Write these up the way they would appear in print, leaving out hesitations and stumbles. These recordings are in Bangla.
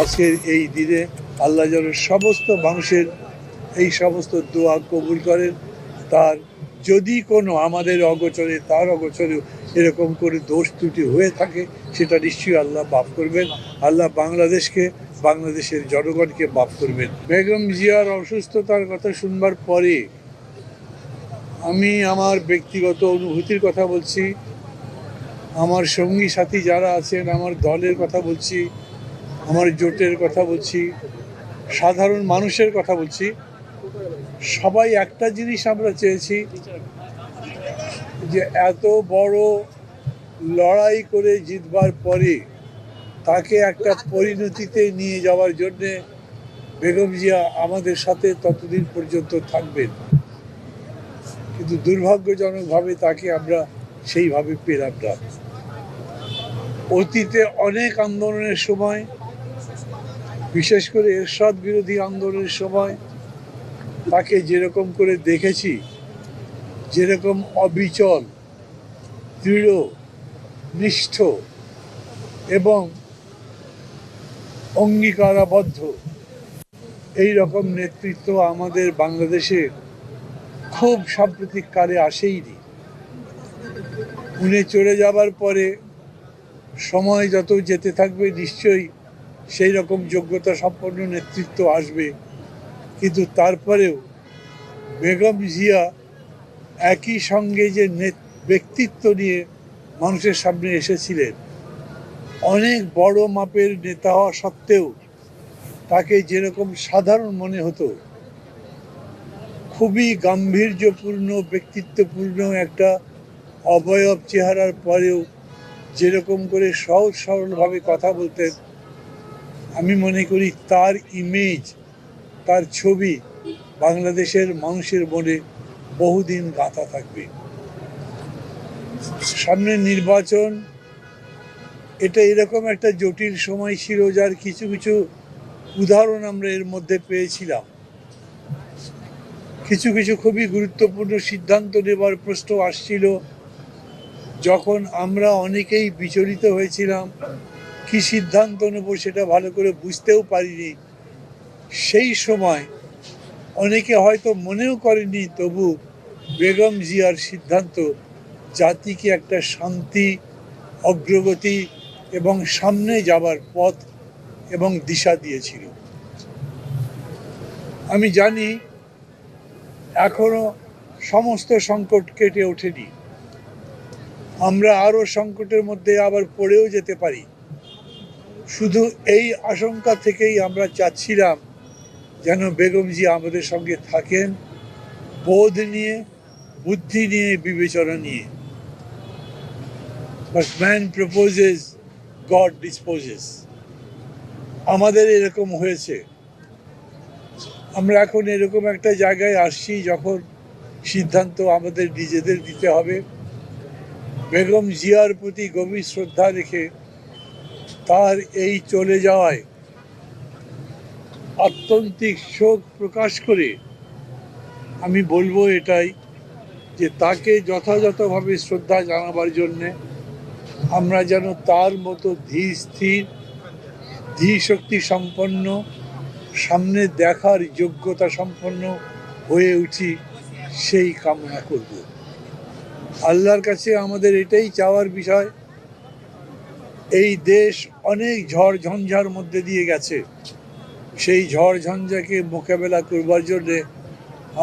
আজকের এই দিনে আল্লাহ যেন সমস্ত মানুষের এই সমস্ত দোয়া কবুল করেন। তার যদি কোনো আমাদের অগোচরে তার অগোচরে এরকম করে দোষ ত্রুটি হয়ে থাকে সেটা নিশ্চয়ই আল্লাহ মাফ করবেন। আল্লাহ বাংলাদেশকে, বাংলাদেশের জনগণকে মাফ করবেন। বেগম জিয়ার অসুস্থতার কথা শুনবার পরে আমি আমার ব্যক্তিগত অনুভূতির কথা বলছি, আমার সঙ্গী সাথী যারা আছেন, আমার দলের কথা বলছি, আমার জোটের কথা বলছি, সাধারণ মানুষের কথা বলছি। সবাই একটা জিনিস আমরা চেয়েছি যে এত বড় লড়াই করে জিতবার পরে তাকে একটা পরিণতিতে নিয়ে যাওয়ার জন্যে বেগম জিয়া আমাদের সাথে ততদিন পর্যন্ত থাকবেন, কিন্তু দুর্ভাগ্যজনকভাবে তাকে আমরা সেইভাবে পেলাম না। অতীতে অনেক আন্দোলনের সময়, বিশেষ করে এরশাদ বিরোধী আন্দোলনের সময় তাকে যেরকম করে দেখেছি, যেরকম অবিচল, দৃঢ়, নিষ্ঠ এবং অঙ্গীকারাবদ্ধ, এই রকম নেতৃত্ব আমাদের বাংলাদেশে খুব সাম্প্রতিককালে আসেইনি। উনি চলে যাবার পরে সময় যত যেতে থাকবে নিশ্চয়ই সেই রকম যোগ্যতা সম্পন্ন নেতৃত্ব আসবে, কিন্তু তারপরেও বেগম জিয়া একই সঙ্গে যে ব্যক্তিত্ব নিয়ে মানুষের সামনে এসেছিলেন, অনেক বড় মাপের নেতা হওয়া সত্ত্বেও তাকে যেরকম সাধারণ মনে হতো, খুবই গাম্ভীর্যপূর্ণ ব্যক্তিত্বপূর্ণ একটা অবয়ব চেহারার পরেও যেরকম করে সহজ সরলভাবে কথা বলতেন, আমি মনে করি তার ইমেজ, তার ছবি বাংলাদেশের মানুষের মনে বহুদিন গাঁথা থাকবে। সামনে নির্বাচন, এটা এরকম একটা জটিল সময় ছিল যার কিছু কিছু উদাহরণ আমরা এর মধ্যে পেয়েছিলাম। কিছু কিছু খুবই গুরুত্বপূর্ণ সিদ্ধান্ত নেবার প্রশ্ন আসছিল, যখন আমরা অনেকেই বিচলিত হয়েছিলাম, কি সিদ্ধান্ত নেব সেটা ভালো করে বুঝতেও পারিনি। সেই সময় অনেকে হয়তো মনেও করেনি, তবু বেগম জিয়ার সিদ্ধান্ত জাতিকে একটা শান্তি, অগ্রগতি এবং সামনে যাবার পথ এবং দিশা দিয়েছিল। আমি জানি এখনো সমস্ত সংকট কেটে ওঠেনি, আমরা আরো সংকটের মধ্যে আবার পড়েও যেতে পারি। শুধু এই আশঙ্কা থেকেই আমরা চাচ্ছিলাম যেন বেগম জিয়া আমাদের সঙ্গে থাকেন, বোধ নিয়ে, বুদ্ধি নিয়ে, বিবেচনা নিয়ে। But man proposes, God disposes. আমাদের এরকম হয়েছে। আমরা এখন এরকম একটা জায়গায় আসছি যখন সিদ্ধান্ত আমাদের নিজেদের দিতে হবে। বেগম জিয়ার প্রতি গভীর শ্রদ্ধা রেখে তার এই চলে যাওয়ায় আত্যন্তিক শোক প্রকাশ করে আমি বলবো এটাই, যে তাকে যথাযথভাবে শ্রদ্ধা জানাবার জন্যে আমরা যেন তার মতো ধীর স্থির, ধীর শক্তি সম্পন্ন, সামনে দেখার যোগ্যতা সম্পন্ন হয়ে উঠি, সেই কামনা করব। আল্লাহর কাছে আমাদের এটাই চাওয়ার বিষয়। এই দেশ অনেক ঝড় ঝঞ্ঝার মধ্যে দিয়ে গেছে, সেই ঝড় ঝঞ্ঝাকে মোকাবেলা করবার জন্যে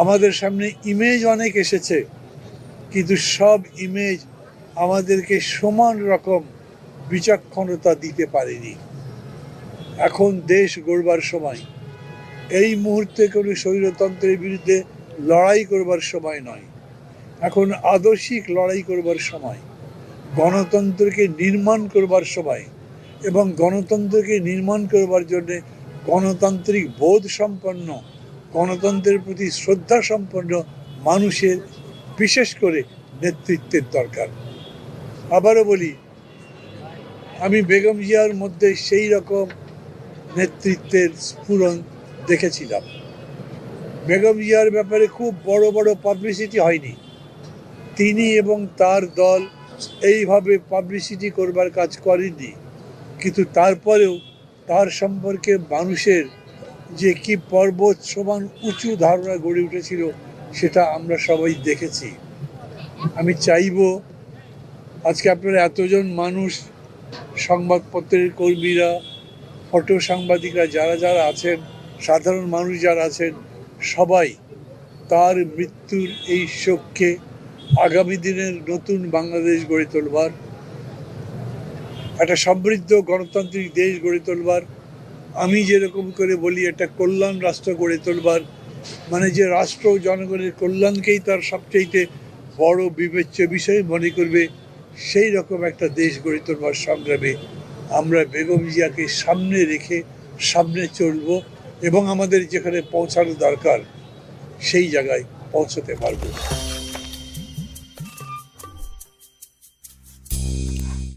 আমাদের সামনে ইমেজ অনেক এসেছে, কিন্তু সব ইমেজ আমাদেরকে সমান রকম বিচক্ষণতা দিতে পারেনি। এখন দেশ গড়বার সময়, এই মুহূর্তে কোনো স্বৈরতন্ত্রের বিরুদ্ধে লড়াই করবার সময় নয়, এখন আদর্শিক লড়াই করবার সময়, গণতন্ত্রকে নির্মাণ করবার সময়, এবং গণতন্ত্রকে নির্মাণ করবার জন্যে গণতান্ত্রিক বোধ সম্পন্ন, গণতন্ত্রের প্রতি শ্রদ্ধা সম্পন্ন মানুষের বিশেষ করে নেতৃত্বের দরকার। আবারও বলি, আমি বেগম জিয়ার মধ্যে সেই রকম নেতৃত্বের স্ফুরণ দেখেছিলাম। বেগম জিয়ার ব্যাপারে খুব বড় বড় পাবলিসিটি হয়নি, তিনি এবং তার দল এইভাবে পাবলিসিটি করবার কাজ করেননি, কিন্তু তারপরেও তার সম্পর্কে মানুষের যে কি পর্বত সমান উঁচু ধারণা গড়ে উঠেছিল সেটা আমরা সবাই দেখেছি। আমি চাইব আজকে আপনারা এতজন মানুষ, সংবাদপত্রের কর্মীরা, ফটো সাংবাদিকরা যারা যারা আছেন, সাধারণ মানুষ যারা আছেন, সবাই তার মৃত্যুর এই শোককে আগামী দিনের নতুন বাংলাদেশ গড়ে তোলবার, একটা সমৃদ্ধ গণতান্ত্রিক দেশ গড়ে তোলবার, আমি যেরকম করে বলি একটা কল্যাণ রাষ্ট্র গড়ে তোলবার, মানে যে রাষ্ট্র জনগণের কল্যাণকেই তার সবচেয়ে বড় বিবেচ্য বিষয় মনে করবে, সেই রকম একটা দেশ গড়ে তোলবার সংগ্রামে আমরা বেগম জিয়াকে সামনে রেখে সামনে চলব এবং আমাদের যেখানে পৌঁছানো দরকার সেই জায়গায় পৌঁছতে পারবো।